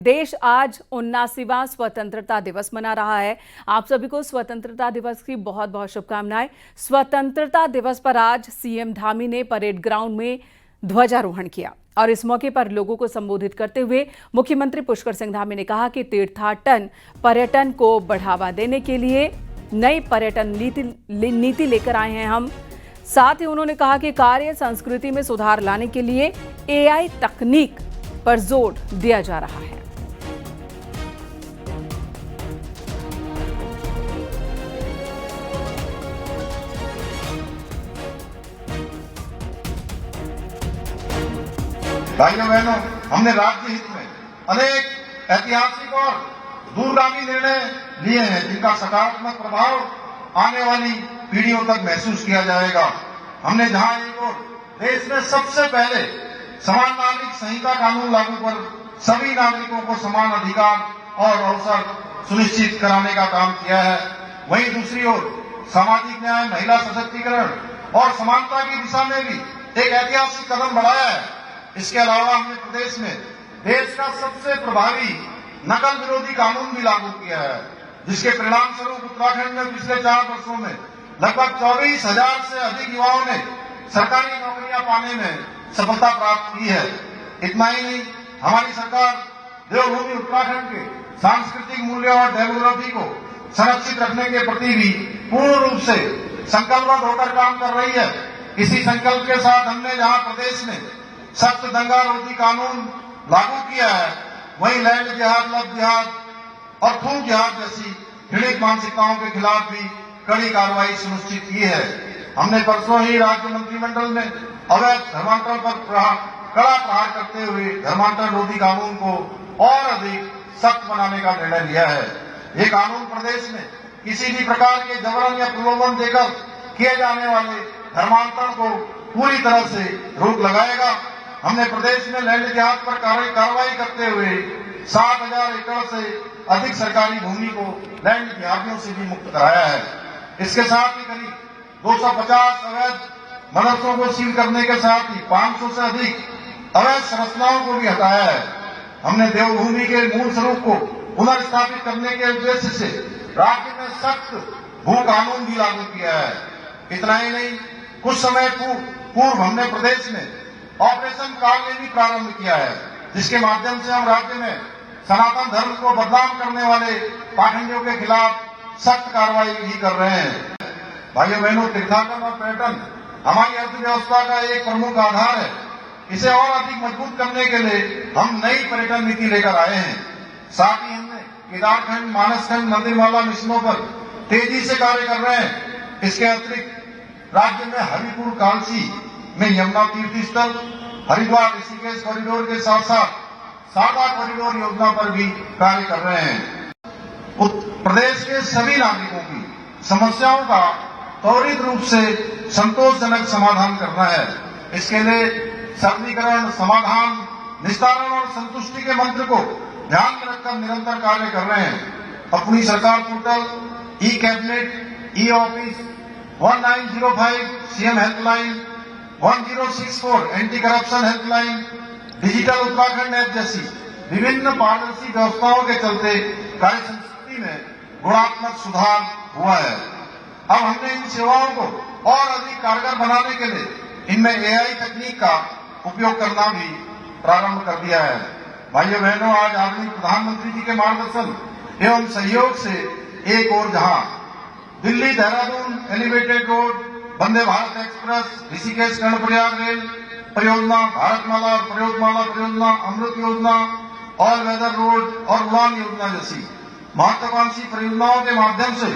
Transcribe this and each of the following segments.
देश आज 79वां स्वतंत्रता दिवस मना रहा है। आप सभी को स्वतंत्रता दिवस की बहुत बहुत शुभकामनाएं। स्वतंत्रता दिवस पर आज सीएम धामी ने परेड ग्राउंड में ध्वजारोहण किया और इस मौके पर लोगों को संबोधित करते हुए मुख्यमंत्री पुष्कर सिंह धामी ने कहा कि तीर्थाटन पर्यटन को बढ़ावा देने के लिए नई पर्यटन नीति लेकर आए हैं हम। साथ ही उन्होंने कहा कि कार्य संस्कृति में सुधार लाने के लिए एआई तकनीक पर जोर दिया जा रहा है। भाइयों बहनों, हमने राज्य हित में अनेक ऐतिहासिक और दूरगामी निर्णय लिए हैं जिनका सकारात्मक प्रभाव आने वाली पीढ़ियों तक महसूस किया जाएगा। हमने जहां एक ओर देश में सबसे पहले समान नागरिक संहिता कानून लागू कर सभी नागरिकों को समान अधिकार और अवसर सुनिश्चित कराने का काम किया है, वहीं दूसरी ओर सामाजिक न्याय, महिला सशक्तिकरण और समानता की दिशा में भी एक ऐतिहासिक कदम बढ़ाया है। इसके अलावा हमने प्रदेश में देश का सबसे प्रभावी नकल विरोधी कानून भी लागू किया है, जिसके परिणाम स्वरूप उत्तराखंड में पिछले 4 वर्षों में लगभग 24,000 से अधिक युवाओं ने सरकारी नौकरियां पाने में सफलता प्राप्त की है। इतना ही नहीं, हमारी सरकार देवभूमि उत्तराखंड के सांस्कृतिक मूल्यों और डेमोग्राफी को संरक्षित रखने के प्रति भी पूर्ण रूप से संकल्पबद्ध होकर काम कर रही है। इसी संकल्प के साथ हमने जहां प्रदेश में सख्त दंगा रोधी कानून लागू किया है, वहीं लैंड जिहाद, लव जिहाद और खून जिहाद जैसी घृणित मानसिकताओं के खिलाफ भी कड़ी कार्रवाई सुनिश्चित की है। हमने परसों ही राज्य मंत्रिमंडल में अवैध धर्मांतरण पर कड़ा प्रहार करते हुए धर्मांतरण रोधी कानून को और अधिक सख्त बनाने का निर्णय लिया है। ये कानून प्रदेश में किसी भी प्रकार के जबरन या प्रलोभन देकर किए जाने वाले धर्मांतरण को पूरी तरह से रोक लगाएगा। हमने प्रदेश में लैंड जिहाद पर कार्रवाई करते हुए 7,000 एकड़ से अधिक सरकारी भूमि को लैंड जिहादियों से भी मुक्त कराया है। इसके साथ ही करीब 250 अवैध मदरसों को सील करने के साथ ही 500 से अधिक अवैध संरचनाओं को भी हटाया है। हमने देवभूमि के मूल स्वरूप को पुनर्स्थापित करने के उद्देश्य से राज्य में सख्त भू कानून भी लागू किया है। इतना ही नहीं, कुछ समय पूर्व हमने प्रदेश में ऑपरेशन कालनेमी प्रारंभ किया है, जिसके माध्यम से हम राज्य में सनातन धर्म को बदनाम करने वाले पाखंडियों के खिलाफ सख्त कार्रवाई भी कर रहे हैं। भाइयों बहनों, तीर्थाटन और पर्यटन हमारी अर्थव्यवस्था का एक प्रमुख आधार है। इसे और अधिक मजबूत करने के लिए हम नई पर्यटन नीति लेकर आए हैं। साथ ही हमने केदारखंड, मानसखंड, मंदिरमाला मिशनों पर तेजी से कार्य कर रहे हैं। इसके अतिरिक्त राज्य में हरिपुर कालसी में यमुना तीर्थ स्थल, हरिद्वार ऋषिकेश कॉरिडोर के साथ साथ सादा कॉरिडोर योजना पर भी कार्य कर रहे हैं। प्रदेश के सभी नागरिकों की समस्याओं का त्वरित रूप से संतोषजनक समाधान करना है। इसके लिए सरलीकरण, समाधान, निस्तारण और संतुष्टि के मंत्र को ध्यान में रखकर निरंतर कार्य कर रहे हैं। अपनी सरकार portal, e cabinet, e office, 1905 CM helpline, 1064 anti corruption helpline, digital Uttarakhand app जैसी विभिन्न पारदर्शी व्यवस्थाओं के चलते कार्य संस्कृति में गुणात्मक सुधार हुआ है। अब हमने इन सेवाओं को और अधिक कारगर बनाने के लिए इनमें एआई तकनीक का उपयोग करना भी प्रारंभ कर दिया है। भाइयों बहनों, आज आदरणीय प्रधानमंत्री जी के मार्गदर्शन एवं सहयोग से एक और जहां Delhi Dehradun elevated road, Vande Bharat express, Rishikesh Karnaprayag rail परियोजना, भारतमाला और प्रयोगमाला परियोजना, अमृत योजना, ऑल वेदर रोड और उड़ान योजना जैसी महत्वाकांक्षी परियोजनाओं के माध्यम से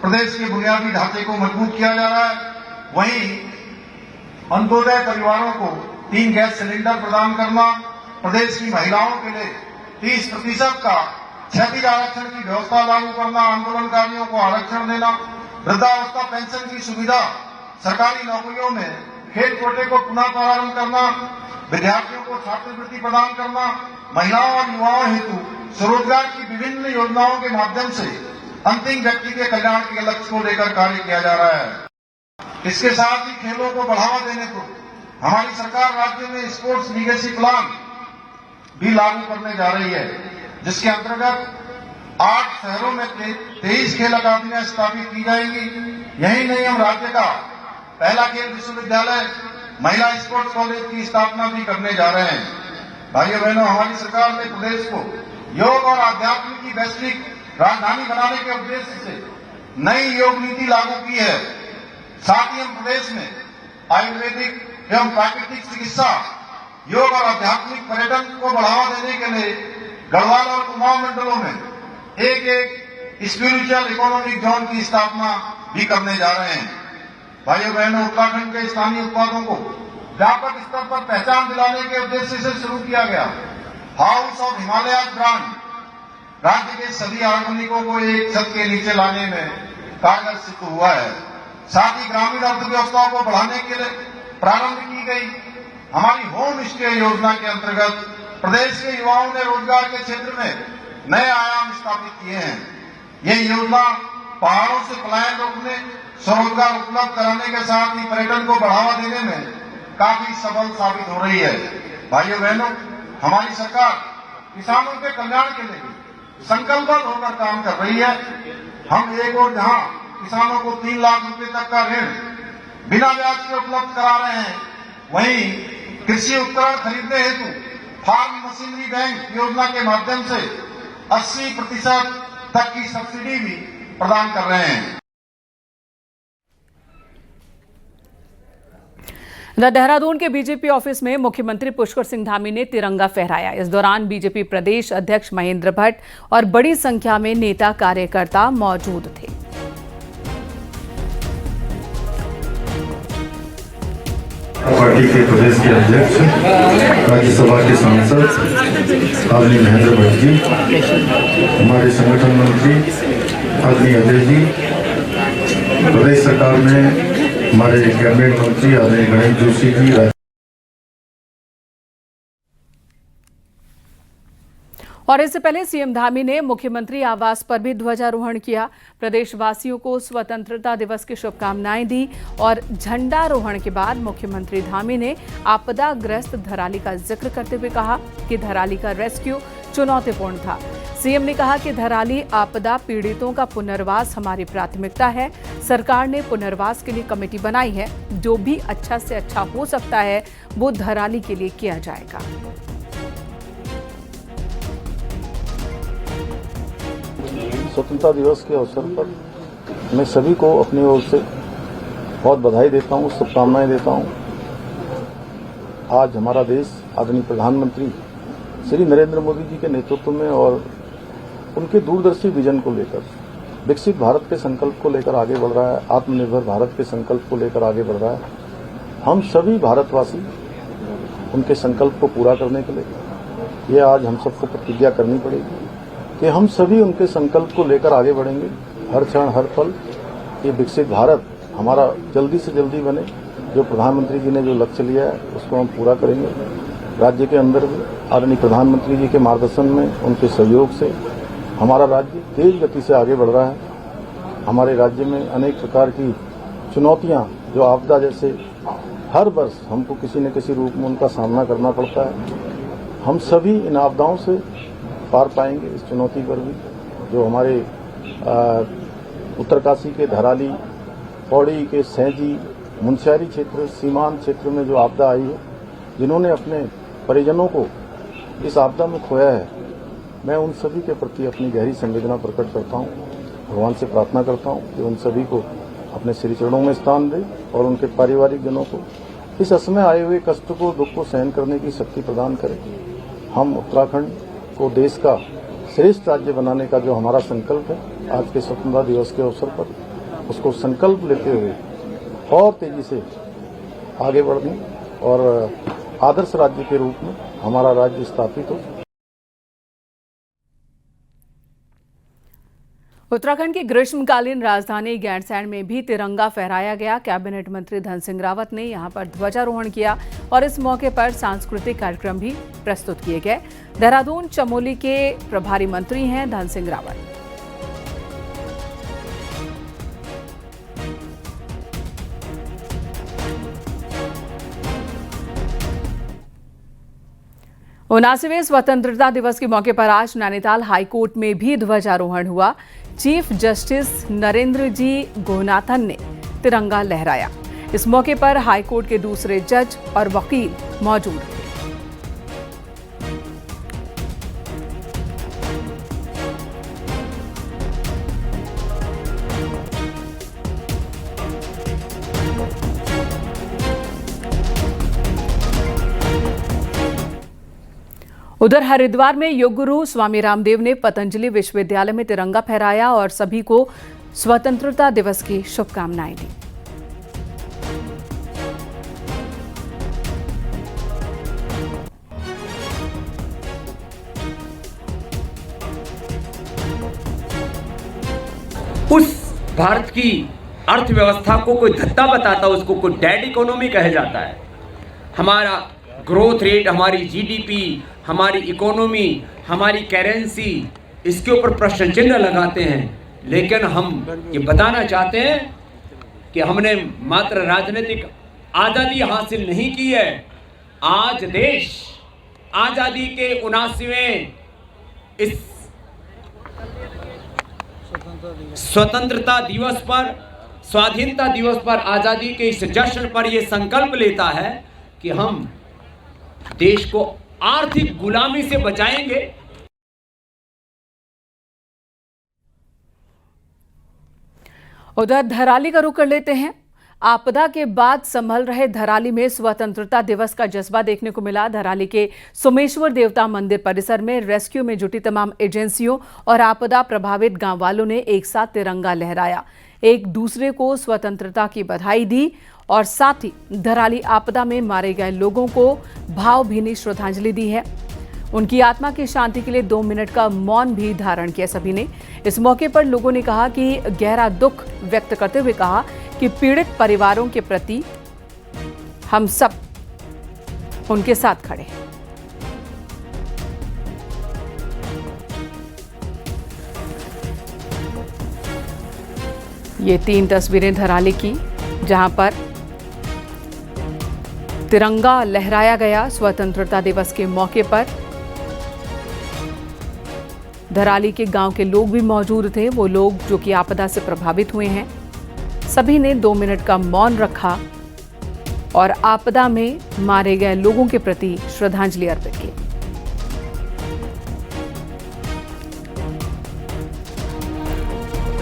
प्रदेश के बुनियादी ढांचे को मजबूत किया जा रहा है। वहीं अंत्योदय परिवारों को 3 गैस सिलेंडर प्रदान करना, प्रदेश की महिलाओं के लिए 30% का क्षतिज आरक्षण की व्यवस्था लागू करना, आंदोलनकारियों को आरक्षण देना, वृद्धावस्था पेंशन की सुविधा, सरकारी नौकरियों में खेल कोटे को पुनः प्रारंभ करना, विद्यार्थियों को छात्रवृत्ति प्रदान करना, महिलाओं और युवाओं हेतु स्वरोजगार की विभिन्न योजनाओं के माध्यम से अंतिम व्यक्ति के कल्याण के लक्ष्य को लेकर कार्य किया जा रहा है। इसके साथ ही खेलों को बढ़ावा देने को हमारी सरकार राज्य में स्पोर्ट्स लीगेसी प्लान भी लागू करने जा रही है। जिसके अंतर्गत 8 शहरों में 23 खेल अकादमियां स्थापित की जाएंगी। यही नहीं, हम राज्य का पहला खेल विश्वविद्यालय महिला स्पोर्ट्स कॉलेज की स्थापना भी करने जा रहे हैं। भाइयों बहनों, हमारी सरकार ने प्रदेश को योग और आध्यात्म की वैश्विक राजधानी बनाने के उद्देश्य से नई योग नीति लागू की है। साथ ही हम प्रदेश में आयुर्वेदिक एवं प्राकृतिक चिकित्सा, योग और आध्यात्मिक पर्यटन को बढ़ावा देने के लिए गढ़वाल और कुमाऊं मंडलों में एक स्पिरिचुअल इकोनॉमिक जोन की स्थापना भी करने जा रहे हैं। भाइयों बहनों, उत्तराखंड के स्थानीय उत्पादों को व्यापक स्तर पर पहचान दिलाने के उद्देश्य से शुरू किया गया हाउस ऑफ हिमालय ब्रांड राज्य के सभी आगमनिकों को एक छत के नीचे लाने में कारगर सिद्ध हुआ है। साथ ही ग्रामीण अर्थव्यवस्था को बढ़ाने के लिए प्रारंभ की गई हमारी होम स्टे योजना के अंतर्गत प्रदेश के युवाओं ने रोजगार के क्षेत्र में नए आयाम स्थापित किए हैं। ये योजना पहाड़ों से पलायन रोकने, स्वरोजगार उपलब्ध कराने के साथ ही पर्यटन को बढ़ावा देने में काफी सफल साबित हो रही है। भाइयों बहनों, हमारी सरकार किसानों के कल्याण के लिए संकल्पबद्ध होकर काम कर रही है। हम एक और जहां किसानों को 3 लाख रुपए तक का ऋण बिना ब्याज के उपलब्ध करा रहे हैं, वहीं कृषि उपकरण खरीदने हेतु फार्म मशीनरी बैंक योजना के माध्यम से 80% तक की सब्सिडी भी प्रदान कर रहे हैं। देहरादून के बीजेपी ऑफिस में मुख्यमंत्री पुष्कर सिंह धामी ने तिरंगा फहराया। इस दौरान बीजेपी प्रदेश अध्यक्ष महेंद्र भट्ट और बड़ी संख्या में नेता कार्यकर्ता मौजूद थे। पार्टी के प्रदेश के अध्यक्ष, राज्यसभा के सांसद आदरणीय महेंद्र भट्ट जी, हमारे संगठन मंत्री आदरणीय अजय जी, प्रदेश सरकार में हमारे कैबिनेट मंत्री आदरणीय गणेश जोशी जी, और इससे पहले सीएम धामी ने मुख्यमंत्री आवास पर भी ध्वजारोहण किया। प्रदेशवासियों को स्वतंत्रता दिवस की शुभकामनाएं दी और झंडारोहण के बाद मुख्यमंत्री धामी ने आपदाग्रस्त धराली का जिक्र करते हुए कहा कि धराली का रेस्क्यू चुनौतीपूर्ण था। सीएम ने कहा कि धराली आपदा पीड़ितों का पुनर्वास हमारी प्राथमिकता है। सरकार ने पुनर्वास के लिए कमेटी बनाई है। जो भी अच्छा से अच्छा हो सकता है वो धराली के लिए किया जाएगा। स्वतंत्रता दिवस के अवसर पर मैं सभी को अपनी ओर से बहुत बधाई देता हूं, शुभकामनाएं देता हूं। आज हमारा देश आदरणीय प्रधानमंत्री श्री नरेंद्र मोदी जी के नेतृत्व में और उनके दूरदर्शी विजन को लेकर विकसित भारत के संकल्प को लेकर आगे बढ़ रहा है, आत्मनिर्भर भारत के संकल्प को लेकर आगे बढ़ रहा है। हम सभी भारतवासी उनके संकल्प को पूरा करने के लिए ये आज हम सबको प्रतिज्ञा करनी पड़ेगी कि हम सभी उनके संकल्प को लेकर आगे बढ़ेंगे। हर क्षण हर पल ये विकसित भारत हमारा जल्दी से जल्दी बने। जो प्रधानमंत्री जी ने जो लक्ष्य लिया है उसको हम पूरा करेंगे। राज्य के अंदर भी आदरणीय प्रधानमंत्री जी के मार्गदर्शन में, उनके सहयोग से हमारा राज्य तेज गति से आगे बढ़ रहा है। हमारे राज्य में अनेक प्रकार की चुनौतियां, जो आपदा जैसे हर वर्ष हमको किसी न किसी रूप में उनका सामना करना पड़ता है, हम सभी इन आपदाओं से पार पाएंगे। इस चुनौती पर भी जो हमारे उत्तरकाशी के धराली, पौड़ी के सैंजी, मुनस्यारी क्षेत्र, सीमांत क्षेत्र में जो आपदा आई है, जिन्होंने अपने परिजनों को इस आपदा में खोया है, मैं उन सभी के प्रति अपनी गहरी संवेदना प्रकट करता हूं। भगवान से प्रार्थना करता हूं कि उन सभी को अपने श्री चरणों में स्थान दे और उनके पारिवारिक जनों को इस असमय आए हुए कष्ट को, दुख को सहन करने की शक्ति प्रदान करें। हम उत्तराखंड को देश का श्रेष्ठ राज्य बनाने का जो हमारा संकल्प है, आज के स्वतंत्रता दिवस के अवसर पर उसको संकल्प लेते हुए और तेजी से आगे बढ़ने और आदर्श राज्य के रूप में हमारा राज्य स्थापित हो। उत्तराखंड की ग्रीष्मकालीन राजधानी गैरसैंण में भी तिरंगा फहराया गया। कैबिनेट मंत्री धन सिंह रावत ने यहां पर ध्वजारोहण किया और इस मौके पर सांस्कृतिक कार्यक्रम भी प्रस्तुत किए गए। देहरादून चमोली के प्रभारी मंत्री हैं धन सिंह रावत। 79वें स्वतंत्रता दिवस के मौके पर आज नैनीताल हाईकोर्ट में भी ध्वजारोहण हुआ। चीफ जस्टिस नरेंद्र जी गोनाथन ने तिरंगा लहराया। इस मौके पर हाईकोर्ट के दूसरे जज और वकील मौजूद थे। उधर हरिद्वार में योग गुरु स्वामी रामदेव ने पतंजलि विश्वविद्यालय में तिरंगा फहराया और सभी को स्वतंत्रता दिवस की शुभकामनाएं दी। उस भारत की अर्थव्यवस्था को कोई धत्ता बताता, उसको कोई डेड इकोनॉमी कहा जाता है। हमारा ग्रोथ रेट, हमारी जीडीपी, हमारी इकोनॉमी, हमारी करेंसी, इसके ऊपर प्रश्न चिन्ह लगाते हैं। लेकिन हम ये बताना चाहते हैं कि हमने मात्र राजनीतिक आज़ादी हासिल नहीं की है। आज देश आज़ादी के 79वें इस स्वतंत्रता दिवस पर, स्वाधीनता दिवस पर, आज़ादी के इस जश्न पर यह संकल्प लेता है कि हम देश को आर्थिक गुलामी से बचाएंगे। उधर धराली का रुख कर लेते हैं। आपदा के बाद संभल रहे धराली में स्वतंत्रता दिवस का जज्बा देखने को मिला। धराली के सोमेश्वर देवता मंदिर परिसर में रेस्क्यू में जुटी तमाम एजेंसियों और आपदा प्रभावित गांव वालों ने एक साथ तिरंगा लहराया, एक दूसरे को स्वतंत्रता की बधाई दी और साथ ही धराली आपदा में मारे गए लोगों को भावभीनी श्रद्धांजलि दी है। उनकी आत्मा की शांति के लिए 2 मिनट का मौन भी धारण किया सभी ने। इस मौके पर लोगों ने कहा कि गहरा दुख व्यक्त करते हुए कहा कि पीड़ित परिवारों के प्रति हम सब उनके साथ खड़े हैं। ये 3 तस्वीरें धराली की जहां पर तिरंगा लहराया गया स्वतंत्रता दिवस के मौके पर। धराली के गांव के लोग भी मौजूद थे, वो लोग जो कि आपदा से प्रभावित हुए हैं। सभी ने 2 मिनट का मौन रखा और आपदा में मारे गए लोगों के प्रति श्रद्धांजलि अर्पित की।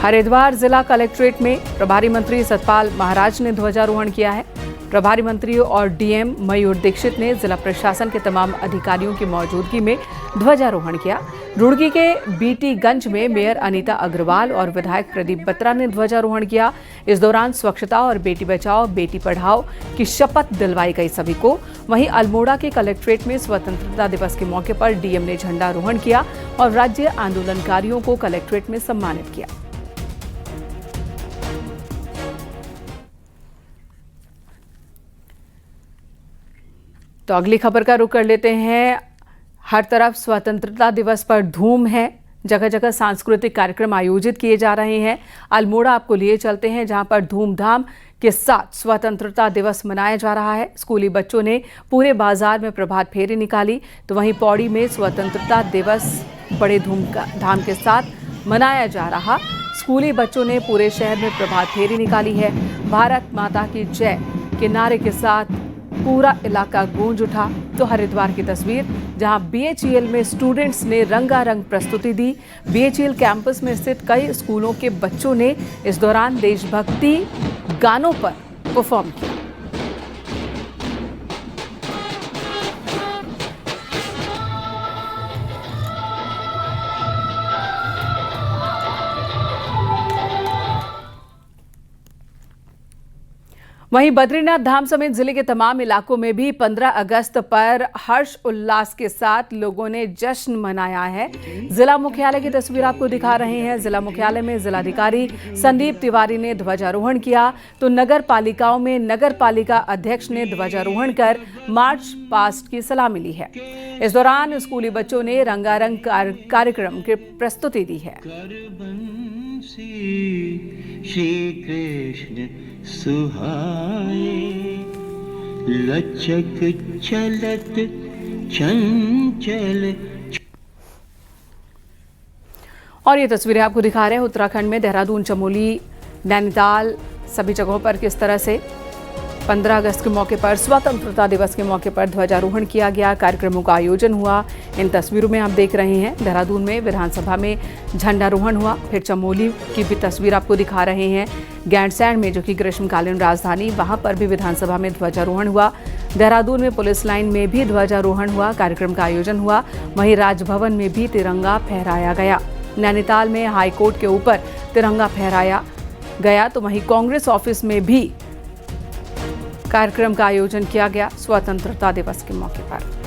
हरिद्वार जिला कलेक्ट्रेट में प्रभारी मंत्री सतपाल महाराज ने ध्वजारोहण किया है। प्रभारी मंत्री और डीएम मयूर दीक्षित ने जिला प्रशासन के तमाम अधिकारियों की मौजूदगी में ध्वजारोहण किया। रुड़की के बीटीगंज में मेयर अनीता अग्रवाल और विधायक प्रदीप बत्रा ने ध्वजारोहण किया। इस दौरान स्वच्छता और बेटी बचाओ बेटी पढ़ाओ की शपथ दिलवाई गई सभी को। वहीं अल्मोड़ा के कलेक्ट्रेट में स्वतंत्रता दिवस के मौके पर डीएम ने झंडारोहण किया और राज्य आंदोलनकारियों को कलेक्ट्रेट में सम्मानित किया। तो अगली खबर का रुख कर लेते हैं। हर तरफ स्वतंत्रता दिवस पर धूम है, जगह जगह सांस्कृतिक कार्यक्रम आयोजित किए जा रहे हैं। अल्मोड़ा आपको लिए चलते हैं जहां पर धूमधाम के साथ स्वतंत्रता दिवस मनाया जा रहा है। स्कूली बच्चों ने पूरे बाजार में प्रभात फेरी निकाली, तो वहीं पौड़ी में स्वतंत्रता दिवस बड़े धूमधाम के साथ मनाया जा रहा। स्कूली बच्चों ने पूरे शहर में प्रभात फेरी निकाली है। भारत माता की जय के नारे के साथ पूरा इलाका गूंज उठा। तो हरिद्वार की तस्वीर जहां बीएचईएल में स्टूडेंट्स ने रंगारंग प्रस्तुति दी। बीएचईएल कैंपस में स्थित कई स्कूलों के बच्चों ने इस दौरान देशभक्ति गानों पर परफॉर्म किया। वहीं बद्रीनाथ धाम समेत जिले के तमाम इलाकों में भी 15 अगस्त पर हर्ष उल्लास के साथ लोगों ने जश्न मनाया है। जिला मुख्यालय की तस्वीर आपको दिखा रहे हैं। जिला मुख्यालय में जिलाधिकारी संदीप तिवारी ने ध्वजारोहण किया, तो नगर पालिकाओं में नगर पालिका अध्यक्ष ने ध्वजारोहण कर मार्च पास्ट की सलामी ली है। इस दौरान स्कूली बच्चों ने रंगारंग कार्यक्रम की प्रस्तुति दी है। श्री कृष्ण सुहाए लचक चलत चंचल और ये तस्वीरें आपको दिखा रहे हैं उत्तराखंड में देहरादून, चमोली, नैनीताल सभी जगहों पर किस तरह से 15 अगस्त के मौके पर, स्वतंत्रता दिवस के मौके पर ध्वजारोहण किया गया, कार्यक्रमों का आयोजन हुआ। इन तस्वीरों में आप देख रहे हैं देहरादून में विधानसभा में झंडारोहण हुआ। फिर चमोली की भी तस्वीर आपको दिखा रहे हैं, गैंडसैंड में जो कि ग्रीष्मकालीन राजधानी, वहां पर भी विधानसभा में ध्वजारोहण हुआ। देहरादून में पुलिस लाइन में भी ध्वजारोहण हुआ, कार्यक्रम का आयोजन हुआ। वहीं राजभवन में भी तिरंगा फहराया गया। नैनीताल में हाईकोर्ट के ऊपर तिरंगा फहराया गया, तो वहीं कांग्रेस ऑफिस में भी कार्यक्रम का आयोजन किया गया स्वतंत्रता दिवस के मौके पर।